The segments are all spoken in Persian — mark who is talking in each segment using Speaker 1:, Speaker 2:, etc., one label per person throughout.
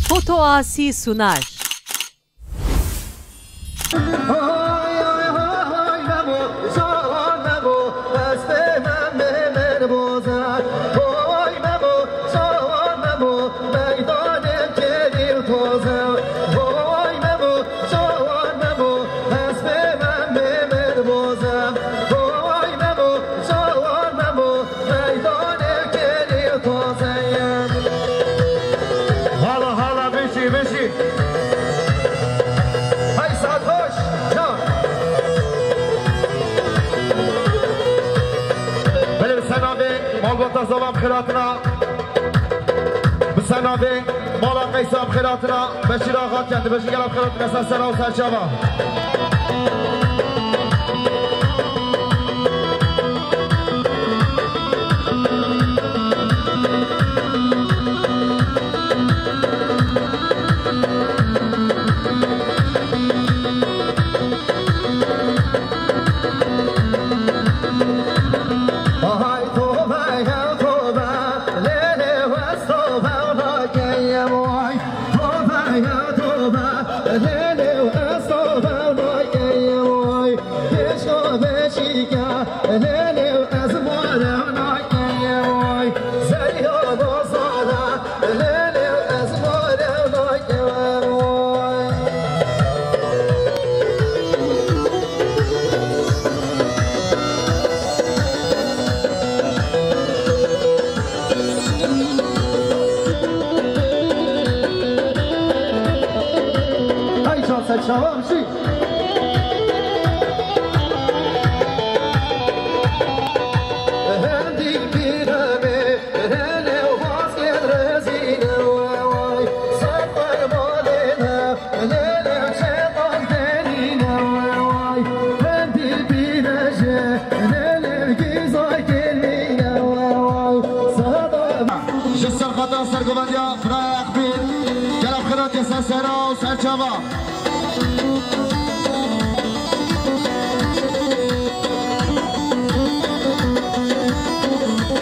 Speaker 1: Foto Asi sunar.
Speaker 2: زوام خیراتنا بسنابه مالا قیسام خیراتنا بشیر آقا کنده بشیر گلاب خیراتنا سرسنا و سرچابا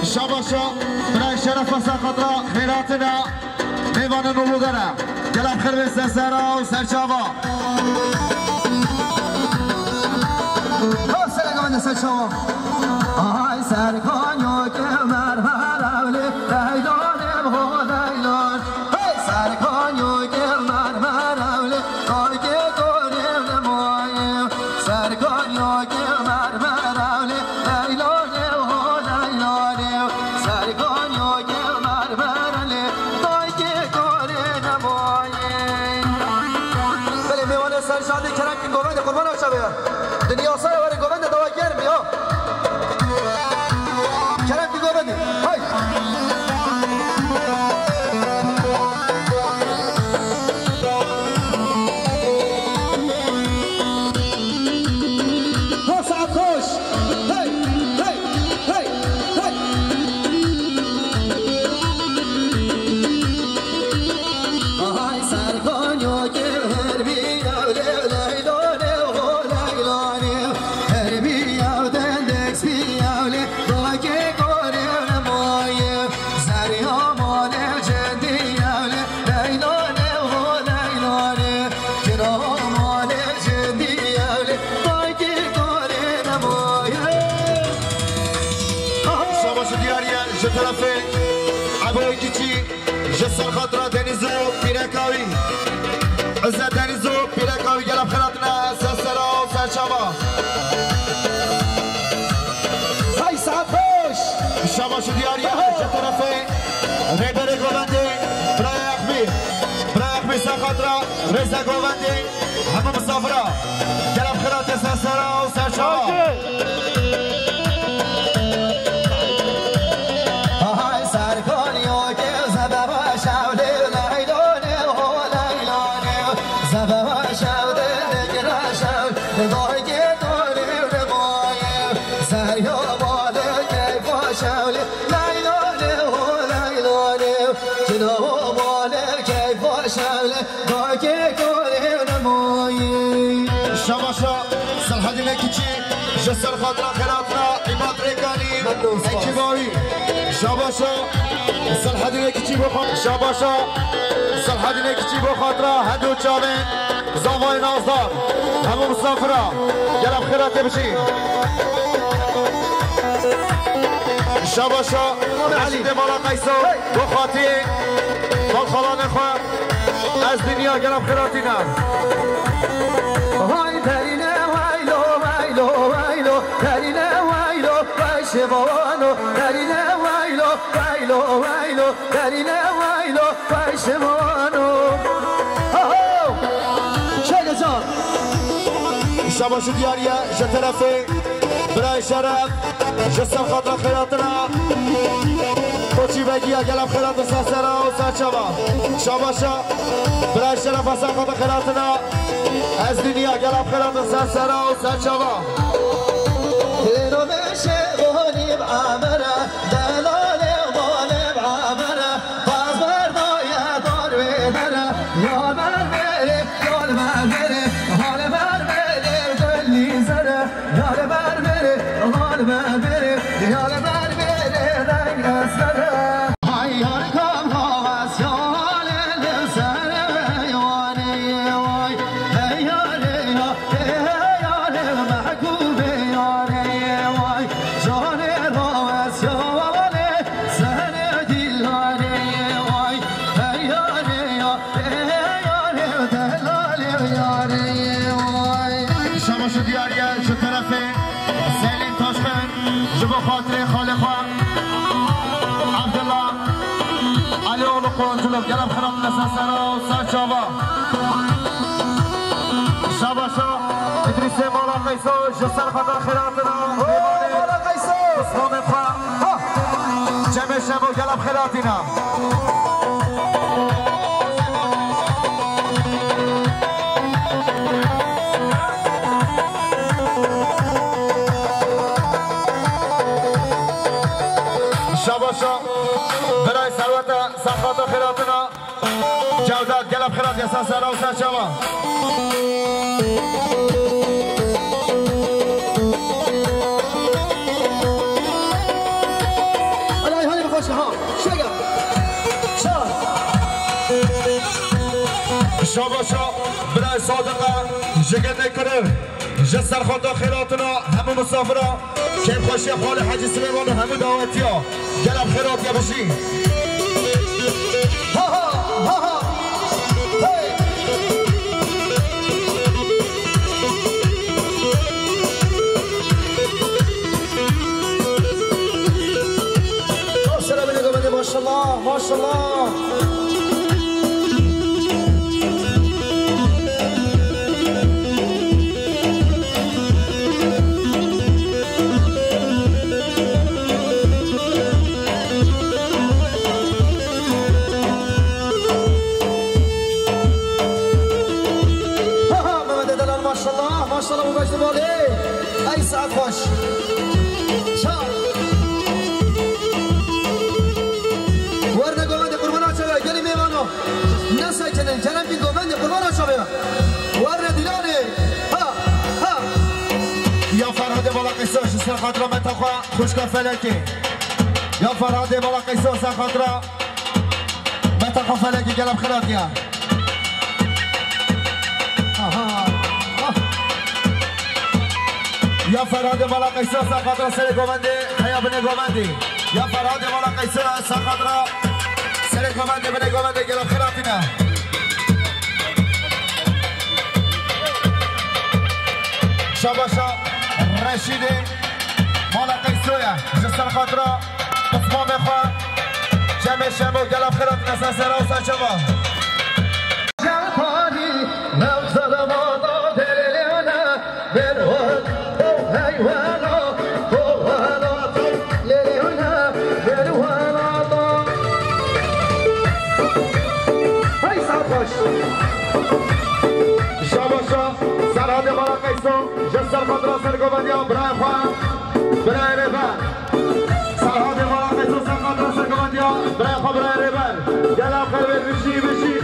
Speaker 2: شاباشا برای شرف و سخطرا خیراتنا میوان نمودنه گلاب خیر بسته سرا و سرچاوا سرگان سرچاوا آی سرگانیو که مرمراولی دیدانم ها دیدان سرگانیو که مرمراولی آی که دارم نمایم سرگانیو که مرمراولی دیدانم ها دیدانم سرگانیو که مرمراولی آی که دارم نمایم بله میوان سرشادی کرم که گوند قربان ها شبه دنیا سر وری گوند دوا گرم یا کرم که گوند های جسر خاطرة دنيزو بيركاوي عزة دنيزو بيركاوي قلب خلطنا سلسلة وسرشابا هاي ساعة خوش الشاباش دياريا جترفي ريبري قوبندي براي أخبي ساخاطرة ريزا قوبندي همه مسافرة قلب خلطنا سلسلة وسرشابا شباشا سلحدی نکیچی جسر خاطر خیراتنا ایمات ریکانی اکیبایی شباشا سلحدی نکیچی بخون شباشا سلحدینه کچی با خاطره هدو چاوین زامای نازدار همون مسافرها گلم خیراتی بشی شباشا رشید مالا قیسو با خاطی خالخالان خواه از دنیا گلم خیراتی نه
Speaker 1: وای درینه وایلو وایلو وایلو درینه وایلو وای شبانو درینه وایلو وایلو وایلو درینه وایلو وای شبانو شاید جان
Speaker 2: شباش دیاریه جه طرفی برای شرف جسم خاطر خیراتنا کوچی بگیه گلم خیرات سرسرا و سرچوا شباشا برای شرف اصلا خاطر خیراتنا از دنیا گلم خیرات سرسرا و سرچوا
Speaker 1: اینو بشه غالب عمره دلاله غالب عمره باز بردای دار بدره یال بر بره یال بر بره حال بر بره دلی زره یال بر بره حال بر بره یال بر بره رنگ اسره های یار کام هاوز یال لسره یاره وای یاره یاره محکوبه یاره وای جانه راوز یاره سر دیلاره وای یاره یاره دلال یاره وای
Speaker 2: شباش دیاریه جه طرفی سیلین تاشکن جبو خاطر خالخواه عبدالله علی اولو قرانجلوب گلم خیرات سرسرا و سرچوا شباشا ادریس مالا قیسو جسر خاطر خیراتنا
Speaker 1: مالا قیسو
Speaker 2: اسمان خواه جمع شبو گلم خیراتینا شباشا برای سروت سخات خیراتنا جودت گلم خیرات یا سرسرا و سرچوا
Speaker 1: الهی حالی بخوش ها شگم شا
Speaker 2: شباشا برای صادقه جگه نکنه جسر خاطر خیراتنا همه مسافرها که خوشی خال حجی سلیمان و همه دعوتی ها گلم خیرات یا بشی
Speaker 1: ها ها ها ها سلام علیکم ماشاءالله ماشاءالله ماشاءالله مباشر بالي اي ساعة خوش شار ورنا قومندي قربانات شباب قالي ميمانو ناسا كنن كلام بي قومندي قربانات شباب ورنا دلاني ها ها
Speaker 2: یا فرهاد بالا قیسوش سر خاطر منطقه خوشگاه فلکی یا فرهاد بالا قیسوش سر خاطر منطقه فلکی گلم خیرات یا یا فرهاد بالا قیسوش سر خاطر سر گومندی خیابون گومندی یا فرهاد بالا قیسوش سر خاطر سر گومندی بن گومندی گلم خیراتی نه شباشا رشید مالا قیسویا جسر خاطر اسمان بخواه جمع شمو گلم خیرات نسن سرا و سرچوا
Speaker 1: جاپانی نوزد مادا دلیانا برود او حیوانا او حالات لیلیونا بروانا های سرپاش
Speaker 2: شباشا سرحاد مالا قیسو جسر خاطر سر گومندیا برای خواه برای ربر سرحاد مالا قیسو سر خاطر سر گومندیا برای خواه برای ربر گلم خیرات بشی بشی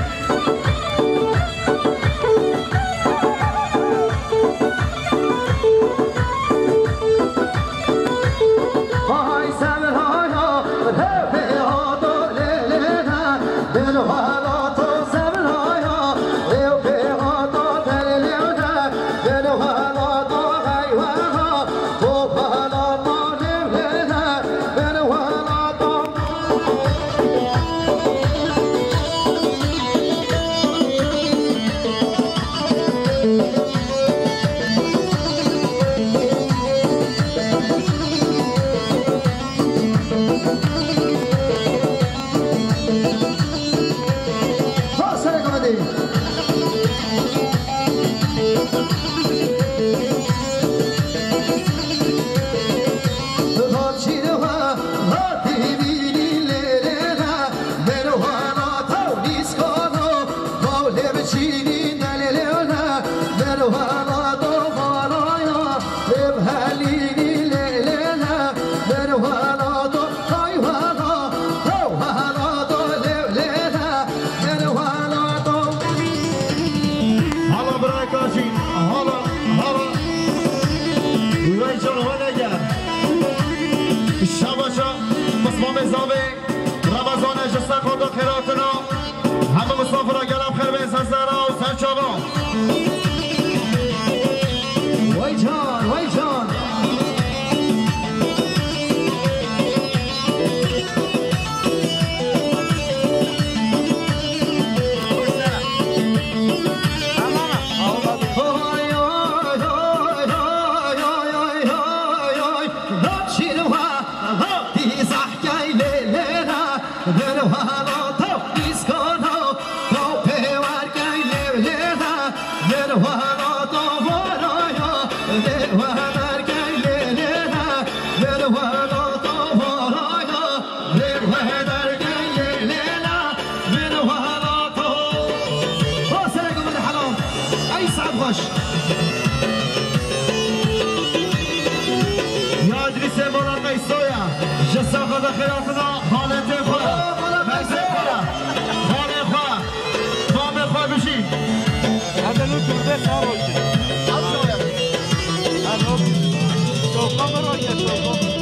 Speaker 1: های سمر های ها هی ها دو لیلینا دل حالاتو
Speaker 2: خوش یا ادریس مولا قیسویا جسا خدا خیراتنا حالت خدا مکسه خدا حال خدا فام خدا بشی
Speaker 3: هذا لو تربه ساروشي هذا توقع مراجع توقع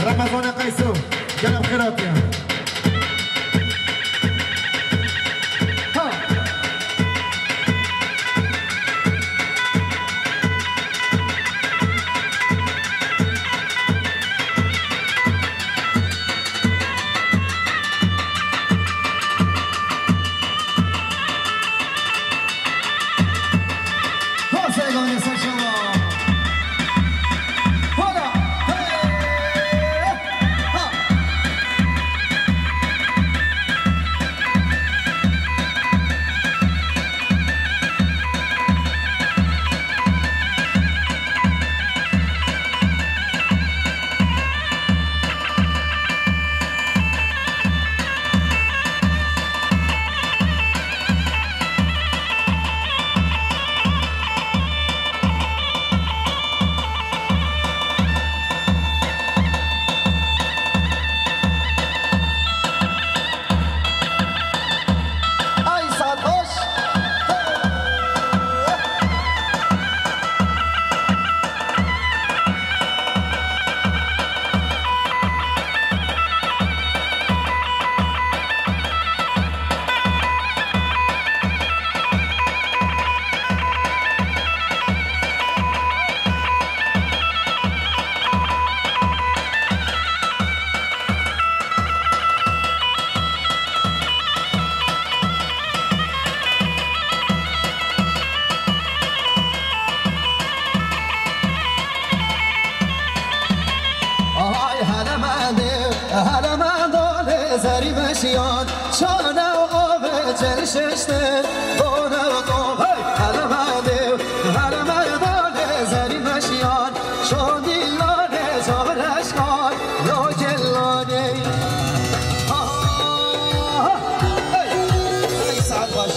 Speaker 2: رمضان قیسو گلم خیراتی هم
Speaker 1: زری مشیان چانه و آب جلششته بانه و قوم هر مردانه زری مشیان چون دیلانه زارش کن یا گلانه ای ساعت باش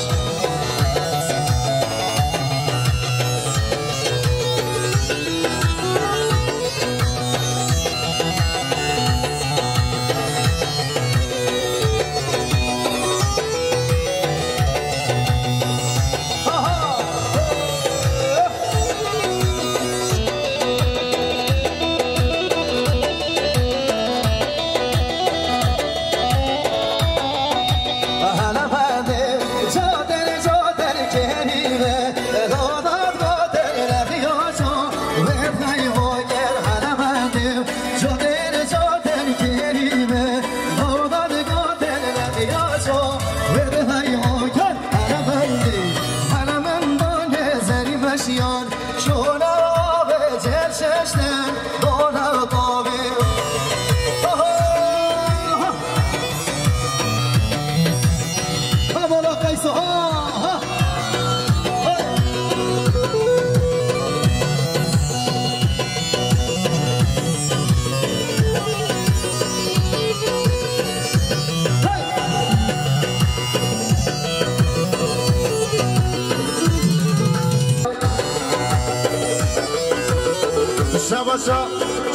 Speaker 2: شباشا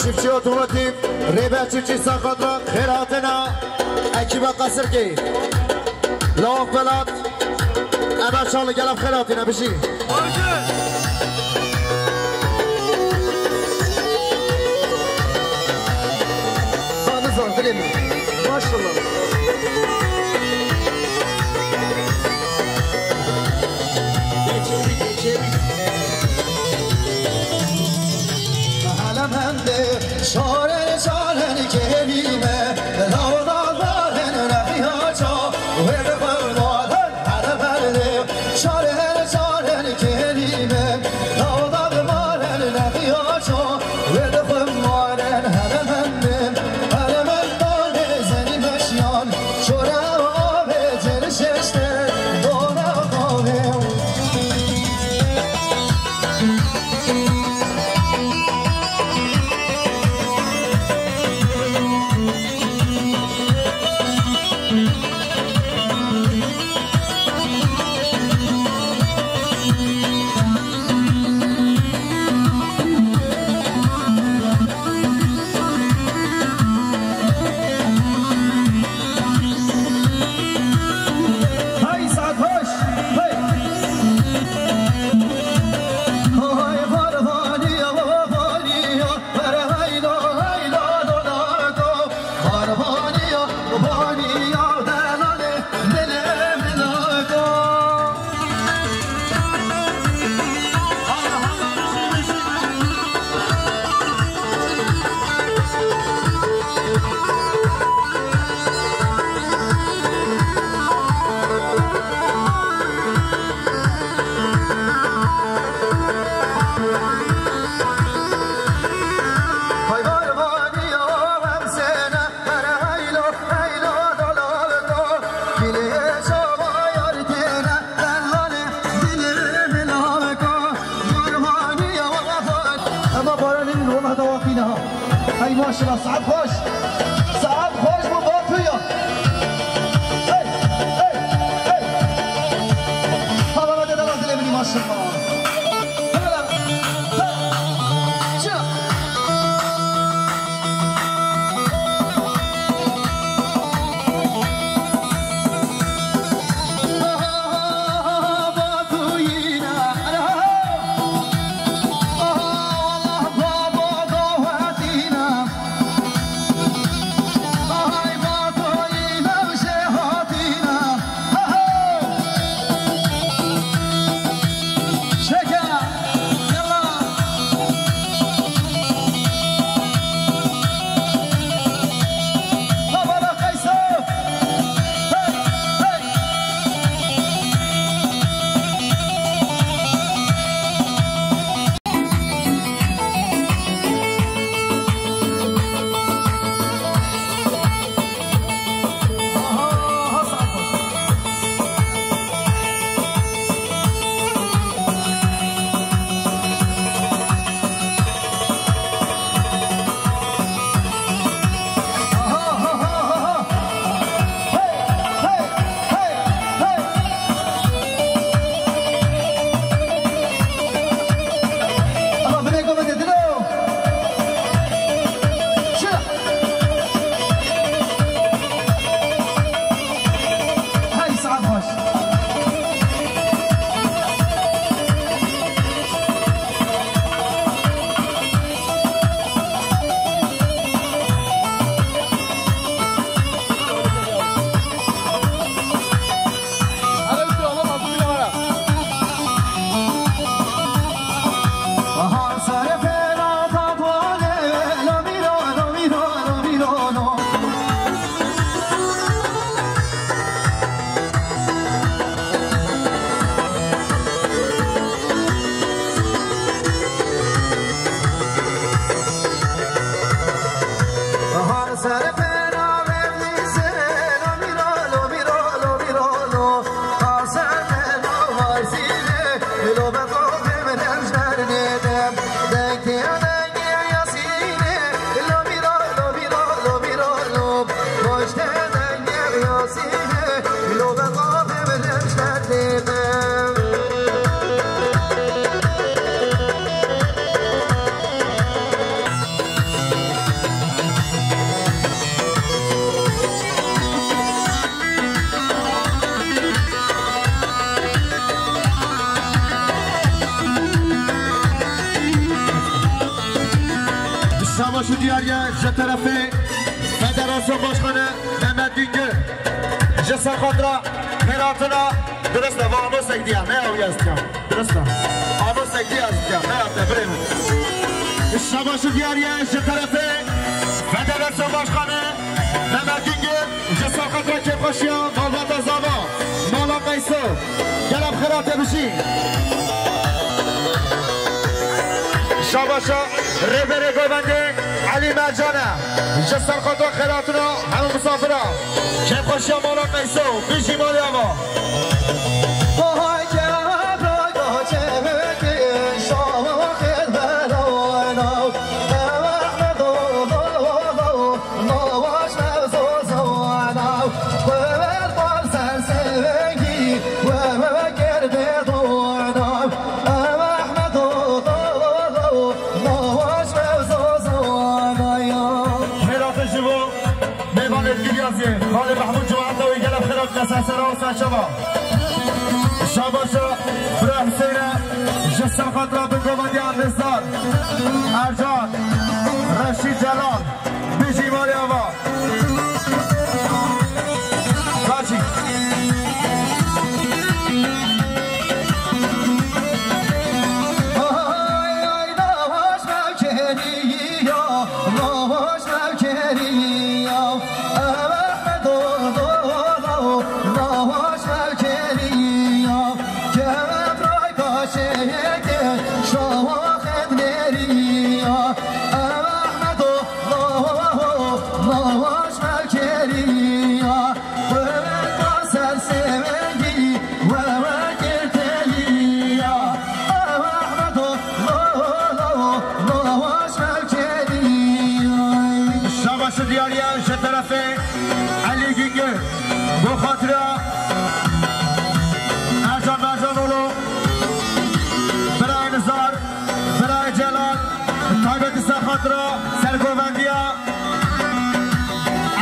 Speaker 2: چیفچی اتوماتیک ریبه چیفچی ساخادرا خیراتنا اکیبا قصر کی لاف بلاد اما شال گلم خیراتنا بشی
Speaker 1: خانه زار دلیم ماشالله شارن شارن کریمه لاولا بارن رفیع جا ور بارن هر برده شارن شارن کریمه لاولا بارن رفیع جا ور بارن هر برده هر مردان زنی مشیان شوره آب جلششته دونه قاوه ماشاءالله سعد خوش سعد خوش با تویا حالا بده دلار دل بینی ماشاءالله
Speaker 2: شو دیاریه جه طرفه فدراسیون باشخانه محمد دینگه جه سرخاطره خیراتنا درسته و آموزک دیم نه اوی از دیم درسته آموزک دی از دیم نه ابده بریم شما شو دیاریه جه طرفه فدراسیون باشخانه محمد دینگه جه سرخاطره که خوشیه مالبات زاما مالا قیسو گلم خیراته بشی شاباشا ربره گوبنده علی مرجانه جسر خاطر خیراتنا همه مسافرها که خوشی مالا قیسو بیشی مالی آقا خالد محمود جوانده و گلب خیرات نساسره و سرشبا شاباشا برای حسینه جسر خاطره به گومندیان نزدار ارجان رشید جلال بیجی مالی آوا باجی علی گینگه دو خاطره ارجان مرجان اولو برای نزار برای جلال تایبت سر خاطره سرگوبندیه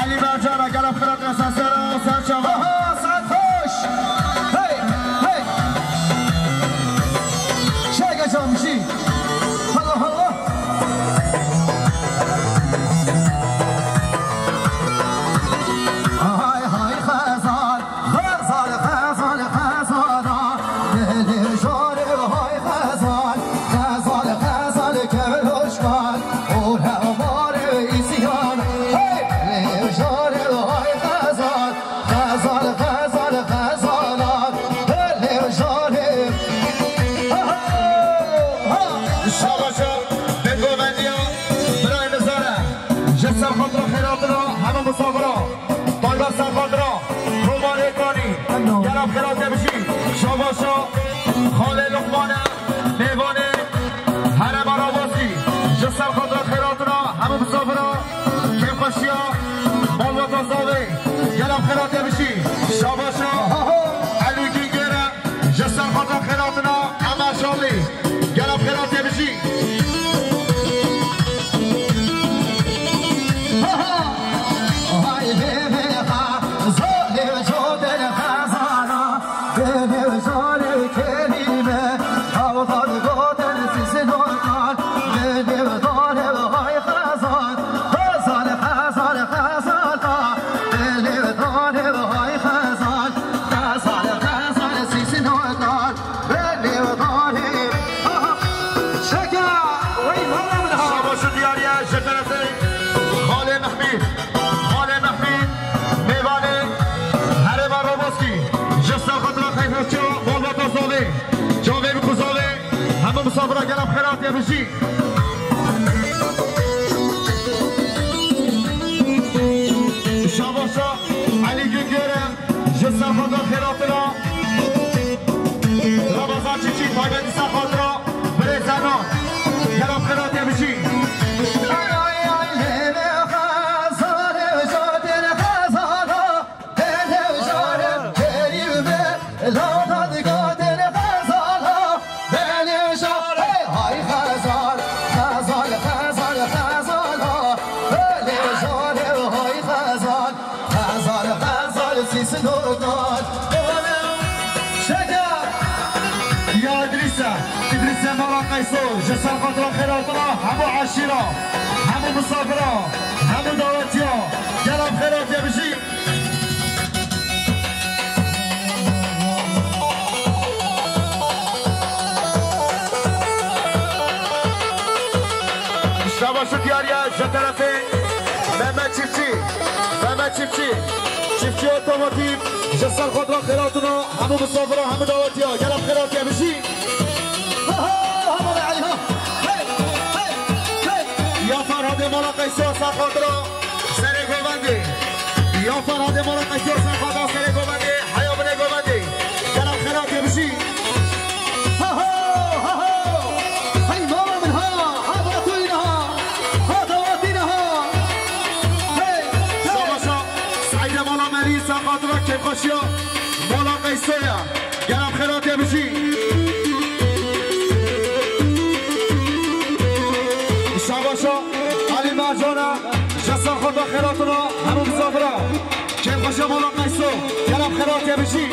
Speaker 2: علی مرجان گلب خیرات نساسره و سرشما سعد خوش هی هی شاگه جان میشی هلا هلا گلب خیراته بشی شاباشا خاله لقمانه میوانه حرم آراباسی جسر خاطر خیراتنا همه مسافرها کم خوشیا مالوات آزاوه گلب خیراته بشی شاباشا علی گینگره جسر خاطر خیراتنا همه شالی گلب خیراته بشی
Speaker 1: Kerime
Speaker 2: بشی شاباشا علی گرم جسر خدا خیرات را رابازان چی تایبتی سر خود را بره زنان گرم خیرات بشی إدريس مالا قيسو جسر خاطر خيراتنا همو عشيرة همو مسافرة همو دعوتيا كلام خيرات يا بشي شباشو دياريا جترفي مهمت شفتي اوتوماتيف جسر خاطر خيراتنا همو مسافرة همو دعوتيا كلام خيرات يا بشي یا فرهاد مولا قیسو سرخاطرا سر گوبندی یا فرهاد مولا قیسو سرخاطرا سر گوبندی حیابن گوبندی جناب خیرات بشی هی ماما منها حضرتوینها خاطواتینها شاباشا سعید مولا مری سرخاطرا که خوشیا مولا قیسویا جناب خیرات بشی شاباشا علی مرجانا جسر خدا خیراتنا همون مسافرا که خوشا مولا قیسو گرم خیرات یا بشی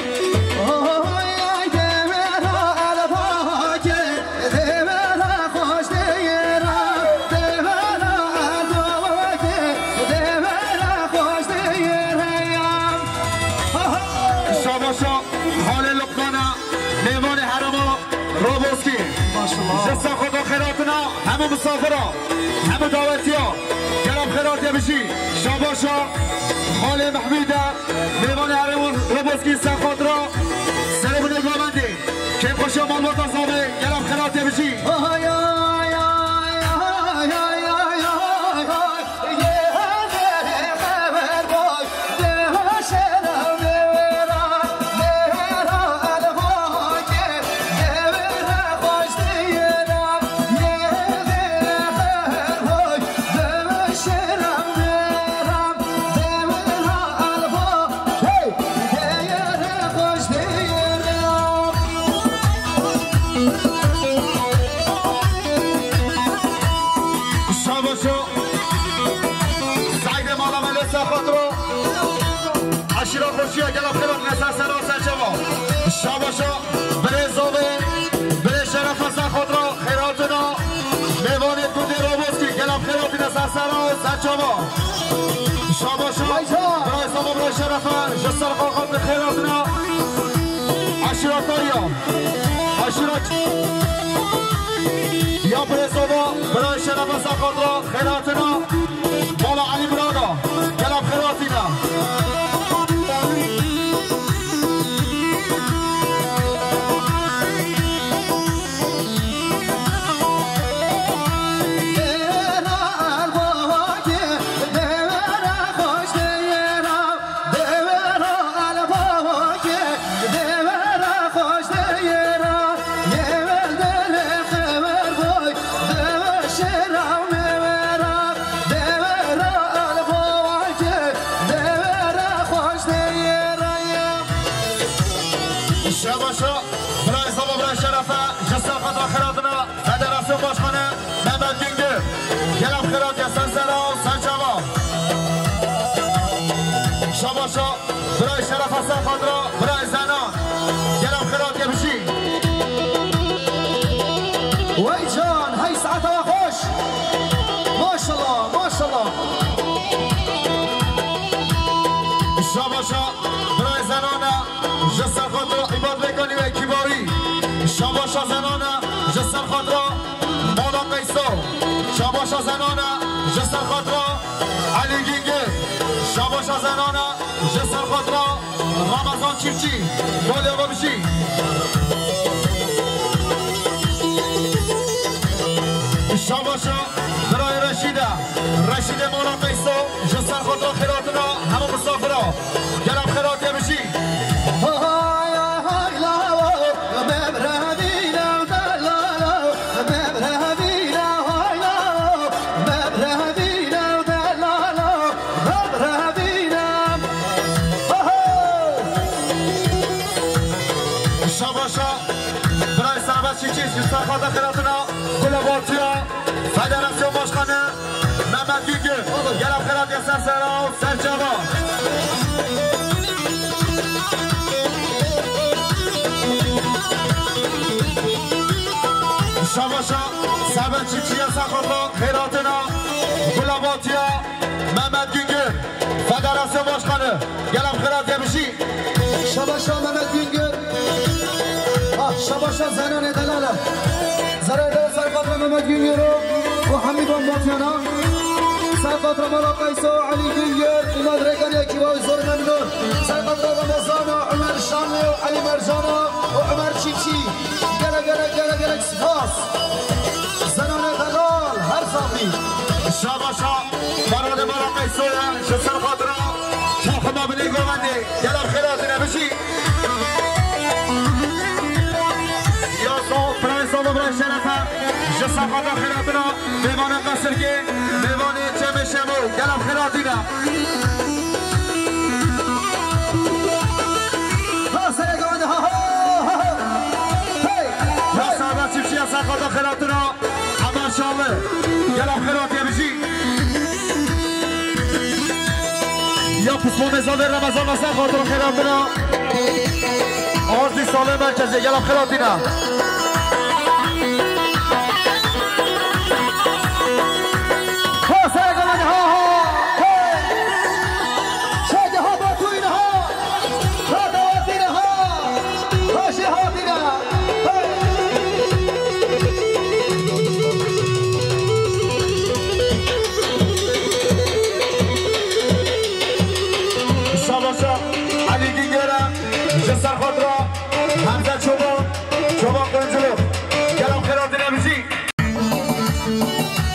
Speaker 2: شاباشا حال لقمانا میوان حرما روبوسکی جسر خدا خیراتنا همون مسافرا همه دعوتیا گرم خیرات یا بشی شاباشا خاله محمیده میوان حرمون روبوسکی سرخات را سربون گامندی که خوشا مالبات آزامه گرم خیرات یا بشی عشیرا خوشیه گلم خیرات نسر سرا سرچما شاباشا بره زوبه بره شرف سر خود را خیراتنا میوانی کودی روبوسکی گلم خیرات نسر سرا سرچما شاباشا برای زوبه برای شرف جسر خود خیراتنا عشیرا تاریا عشیرا یا بره زوبه برای شرف سر خود را خیراتنا مولا علی برادا گلم خیراتینا شاباشا برای صبح برای شرفه جسر خطا خیراتنا فدراسیون باشخانه محمد گنگر گلم خیرات یا سنسرا و سنچاوا شاباشا برای شرفه سر خطرا برای زنان گلم خیرات یا بشی وی جان هی ساعت و خوش ماشالله ماشالله شاباشا برای زنان جسر خود را عباد بکنیم کیباری شاباشا زنانه جسر خود را مولا قیسو شاباشا زنانه جسر خود را علی گینگه شاباشا زنانه جسر خود را رمضان چیفچی گل بشی شاباشا برای رشید مولا قیسو جسر خود را خیراتنا همه مسافرا گرم خیرات بشی شاباشا برای سربت چی چیز جسر خود را خیراتنا گلاباتیا فدراسیون باشخانه محمد گیگه گرم خیرات یا سرسرا و سرجاوا شاباشا سبت چیچی یا سرخورا خیراتنا گلاباتیا محمد گیگه فدراسیون باشخانه گرم خیرات یا بشی
Speaker 1: شاباشا محمد گیگه شاباشا زنان دلاله زرای دل سرقاطر محمد گیگه رو و حمیدان باتیانا سرقاطر مولا قیسو علی گیگه ایماد ریگان یکی باوی زور ممنون سرقاطر رمضان و عمر شامی و علی مرجانا و عمر چیچی گلک سپاس زنان دلال هر صافی
Speaker 2: شاباشا برای مولا قیسو یا سرقاطر شاخما بنی گوانده گرم خیرات نبشی برای شرفه جسا خدا خیراتنا میوان قصرگی میوان چم شمو گلم خیراتینا یا صاحبت چیفشی جسا خدا خیراتنا عمر شامه گلم خیراتی بشی یا پسمون زاده رمضان واسه خاطر خیراتنا آرزی ساله مرکزی گلم خیراتینا علی گیگره جسر خود را همزه چوبان قنجلو گرم خیرات نمیشی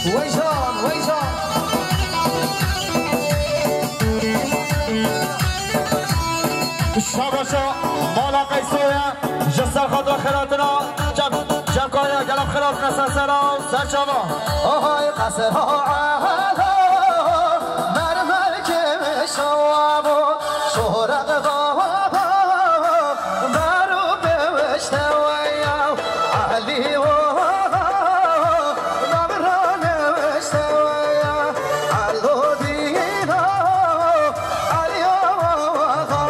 Speaker 1: ویشان
Speaker 2: شاباشا مولا قیسویا جسر خود را خیراتنا جمکایا گرم خیرات نسر سرا سرچاوا
Speaker 1: آهای قصر ها مرمر که شوابو شهرق بابا برو بوشت ویا علی و نبران وشت ویا علو دینا علی و خو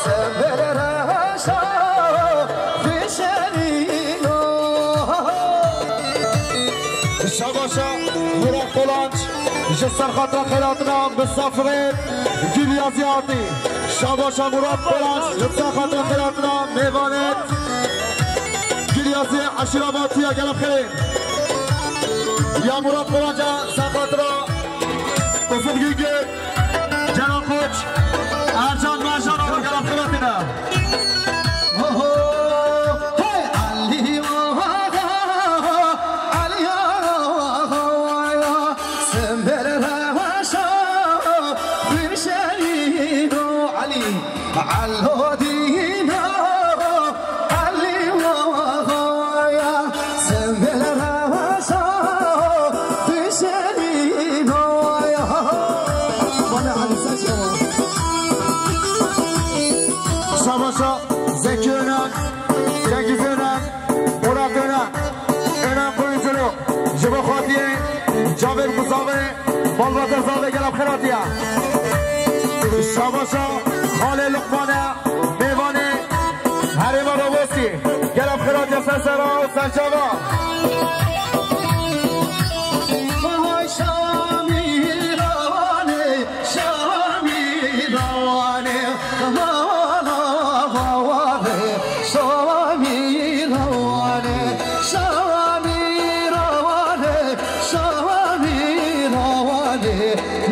Speaker 1: سبر رشا فشرینو
Speaker 2: شاباشا مراد قلانچ جسر خاطر خیراتنا مسافرین گلیازیاتی شاباشا مراد قلانچ جسر خاطر خیراتنا میوانت گلیازی عشیراباتی گلم خیرین یا مراد قلانچ سر خاطر بزرگیگه جناب کوچ ارجان مرجان آقا گلم خیراتینا
Speaker 1: علو دينا علي وغايا سمبل راسا بشري نويا وانا على سجوا
Speaker 2: شاباشا زكينا جنگيزنا مرادنا انا قويزلو جبا خاطيه جابر مصابه بالباتر زاده گلم خیراتیا شاباشا خاله لقمانه میوانه حریما روبوسی گرم خیرات یا سرسرا و سرچاوا
Speaker 1: شامی روانه مالا غواره شامی روانه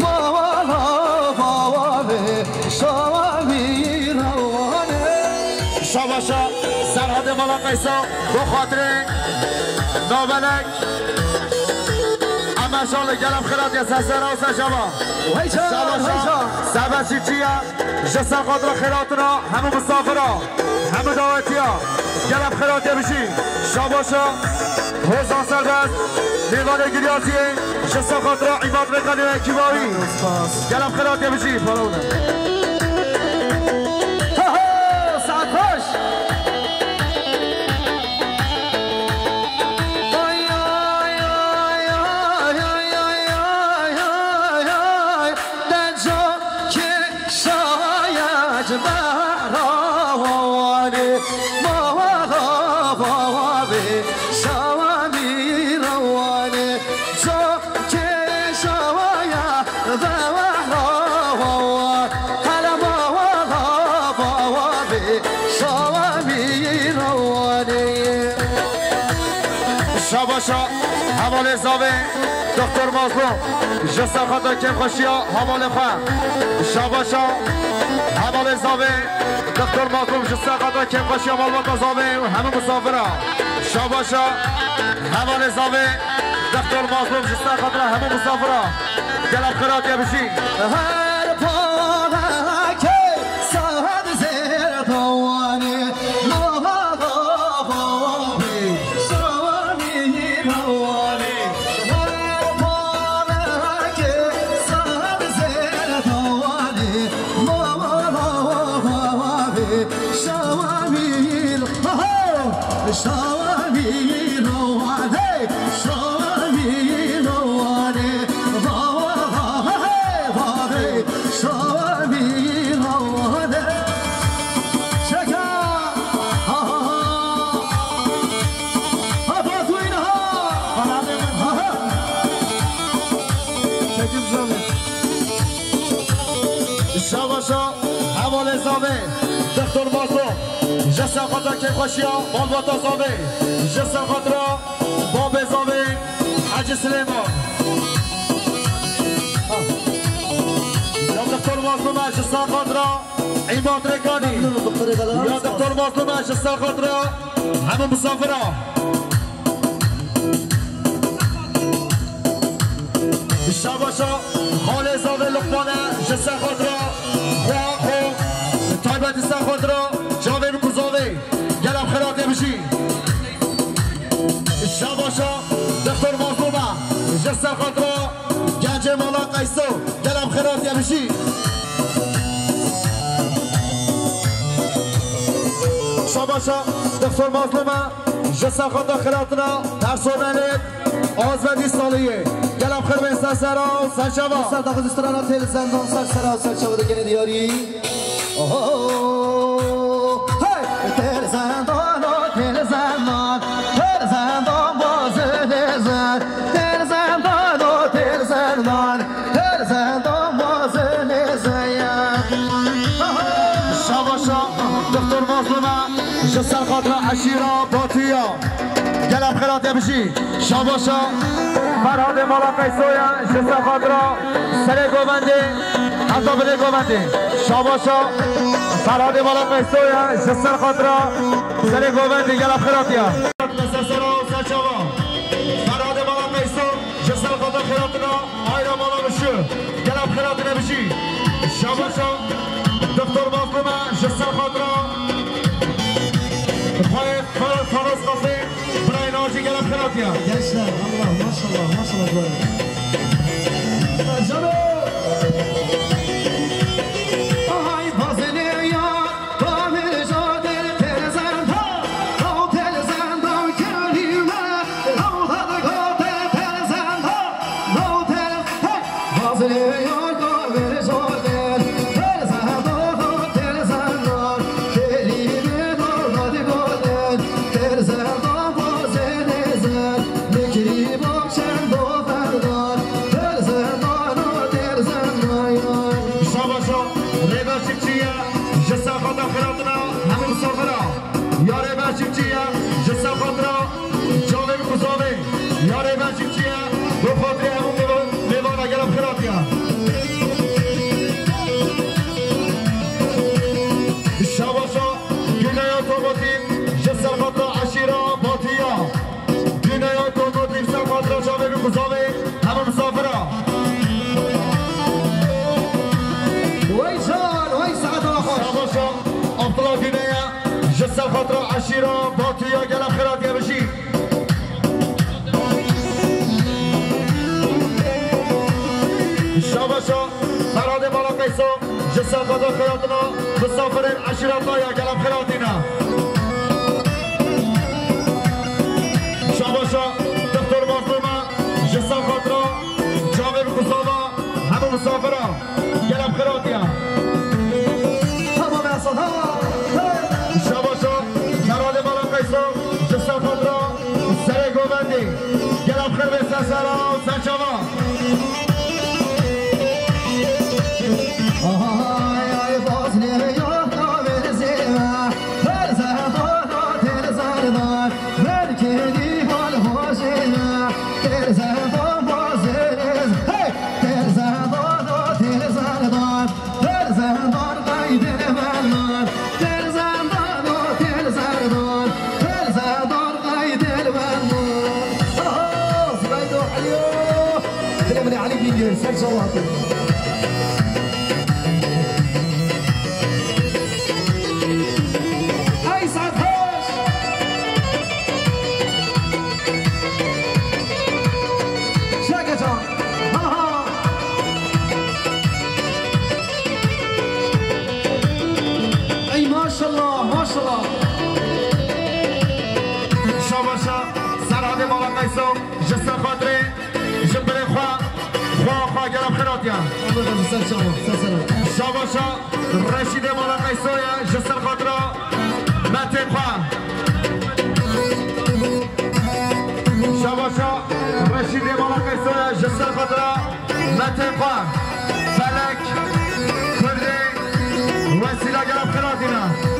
Speaker 1: مالا غواره شامی روانه
Speaker 2: شاباشا سرحد مولا قیسو با خاطر نابلک مشال گلم خیرات یا سسرا و سشما سبا چیچیا جسا قدر خیراتنا همه مسافرا همه دعوتیا گلم خیرات یا بشی شاباشا حوزان سربست دیوان گریاتیه جسا قدر عباد بکنی و کیبایی گلم خیرات یا بشی پالاونه
Speaker 1: ساعت خوش
Speaker 2: شاباشا حوال زاوه دکتر مازلوم جسا خاطر کم خوشیا حوال خواه شاباشا حوال زاوه دکتر مازلوم جسا خاطر کم خوشیا مالبات زاوه همه مسافرها شاباشا حوال زاوه دکتر مازلوم جسا خاطر همه مسافرها گلم خیرات یا بشی
Speaker 1: هر پاها که ساعت زیر دوانه
Speaker 2: شاباشا حوال زاوه دکتر مازلوم جسا خاطر که خوشیا مالبات زاوه جسا خاطر باب زاوه حج سلیمان یا دکتر مازلوم جسا خاطر عماد رکانی یا دکتر مازلوم جسا خاطر همه مسافرها شاباشا حال زاوه لقمانه جسا خاطر تایبت خود را جاوه بکوزاوه گلم خیراته بشی شاباشا دکتر مازلومه جسر خود را گنج مالا قیسو گلم خیراته بشی شاباشا دکتر مازلومه جسر خود را خیراتنا ترسوننه آزودی سالیه گلم خیر به سرسرا و سرشوا
Speaker 1: سرداخت استرانا تل زندان سرسرا و سرشوا دگنه دیاری تل زندان و تل زندان تل زندان بازه نزن تل زندان و تل زندان تل زندان بازه نزن
Speaker 2: شاباشا دکتر مازلومه جسر خاطر عشیرا باتویا گلم خیراته بشی شاباشا فرهاد مالا قیسویا جسر خاطر سر گوبنده حتی بده گوبنده شاباشا فرهاد مالا قیسویا جسر خاطر سر گوبنده گلم خیراتیا فرهاد مالا قیسو جسر خاطر خیراتنا آیرا مالا بشو گلم خیراته بشی شاباشا دکتر مازلومه جسر خاطر فراز قصه برای ناجی گلم خیراتیا
Speaker 1: gençler Allah maşallah maşallah böyle canım ay bazene ya tamir jadel telezanda o telezanda kelime o da gote telezanda o tel bazene ya tamir jadel telezanda o telezanda kelime o da gote telezanda
Speaker 2: شاباشا فراد بالا قیسو جسا قدر خیراتنا مسافرین عشیراتنا یا گلم خیراتینا شاباشا دکتر مازلوما جسا خاطرا جاوید خصابا همه مسافرا گلم خیراتیا
Speaker 1: تمام اصلا
Speaker 2: شاباشا فراد بالا قیسو جسا خاطرا سر گوبندی گلم خیر به سسرا و سرچاوا شاباشا رشید مولا قیسویا جسر خاطرا متن خواه شاباشا رشید مولا قیسویا جسر خاطرا متن خواه فلک کردی وسیله گرم خیراتینا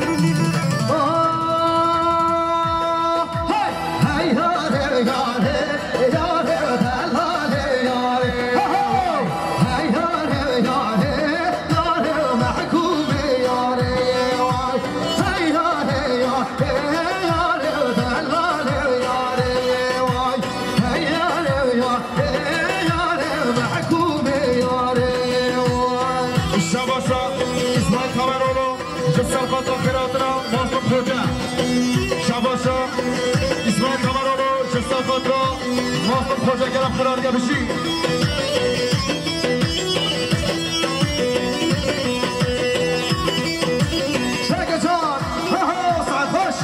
Speaker 2: اسماعیل کامرانو شستان خاطرا موفق خوجه گرم خرارگه بشی شرکه جان ساعت خوش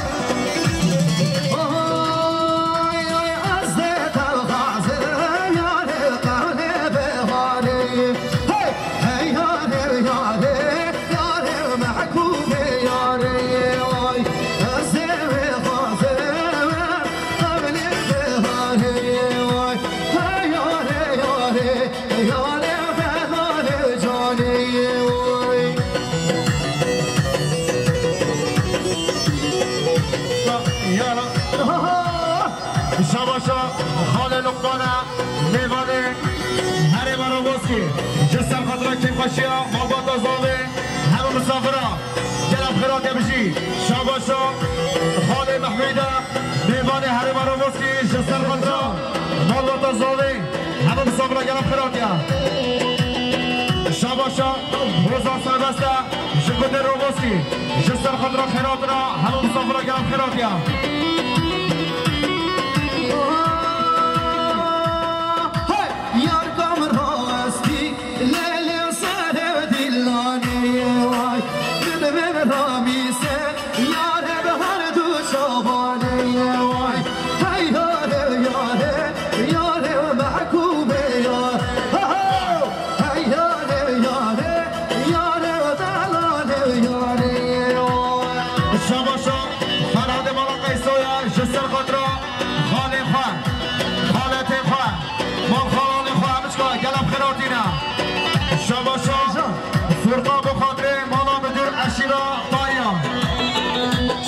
Speaker 2: از دیتر غازه یاره قرنه بهانه هی یاره یاره یاره محکومه یاره شاباشا خاله لقمانه میوانه هری براوسکی جسم خاطره که خوشیا ماباتا زاوه همه مسافره گلم خیرات بشی شاباشا خاله محمیده میوانه هری براوسکی جسم خاطره ماباتا زاوه همه مسافره گلم خیرات شاباشا روزان سربسته جگوده رووسکی جسم خاطره خیراتنا همه مسافره گلم خیرات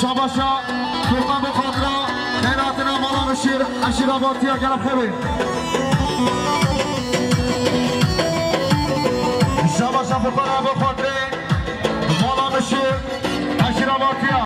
Speaker 2: شاباشا فرقان بخاطرة خيراتنا مالا مشير عشيرة بارتيا قلب خيري شاباشا فرقان بخاطرة مالا مشير عشيرة بارتيا